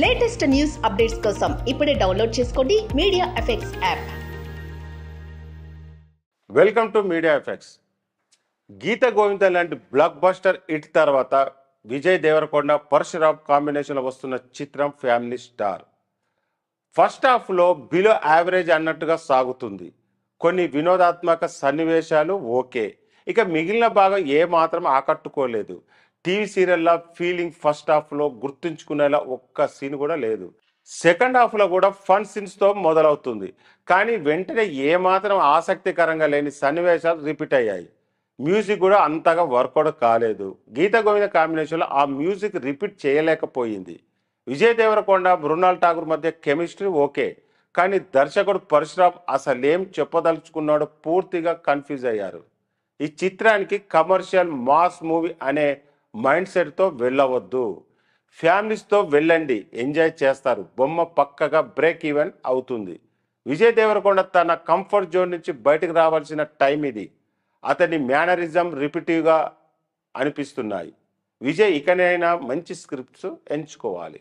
Latest news updates కోసం ఇప్పుడే download చేసుకోండి media effects app. Welcome to media effects. Geetha Govinda లాంటి బ్లాక్ బస్టర్ హిట్ తర్వాత విజయ్ దేవరకొండ పరశురామ్ కాంబినేషన్లో వస్తున్న చిత్రం ఫ్యామిలీ స్టార్. ఫస్ట్ హాఫ్లో బిలో యావరేజ్ అన్నట్టుగా సాగుతుంది. కొన్ని వినోదాత్మక సన్నివేశాలు ఓకే, ఇక మిగిలిన భాగం ఏమాత్రం ఆకట్టుకోలేదు. టీవీ సీరియల్ల ఫీలింగ్ ఫస్ట్ హాఫ్లో గుర్తుంచుకునేలా ఒక్క సీన్ కూడా లేదు. సెకండ్ హాఫ్లో కూడా ఫన్ సీన్స్తో మొదలవుతుంది, కానీ వెంటనే ఏమాత్రం ఆసక్తికరంగా లేని సన్నివేశాలు రిపీట్ అయ్యాయి. మ్యూజిక్ కూడా అంతగా వర్కౌట్ కాలేదు. గీత గోవింద కాంబినేషన్లో ఆ మ్యూజిక్ రిపీట్ చేయలేకపోయింది. విజయ్ దేవరకొండ మృణాల్ ఠాగూర్ మధ్య కెమిస్ట్రీ ఓకే, కానీ దర్శకుడు పరశురామ్ అసలేం చెప్పదలుచుకున్నాడో పూర్తిగా కన్ఫ్యూజ్ అయ్యారు. ఈ చిత్రానికి కమర్షియల్ మాస్ మూవీ అనే మైండ్ సెట్తో వెళ్ళవద్దు, ఫ్యామిలీస్తో వెళ్ళండి, ఎంజాయ్ చేస్తారు. బొమ్మ పక్కగా బ్రేక్ ఈవెన్ అవుతుంది. విజయ్ దేవరకొండ తన కంఫర్ట్ జోన్ నుంచి బయటకు రావాల్సిన టైం ఇది. అతని మేనరిజం రిపిటివ్గా అనిపిస్తున్నాయి. విజయ్ ఇకనైనా మంచి స్క్రిప్ట్స్ ఎంచుకోవాలి.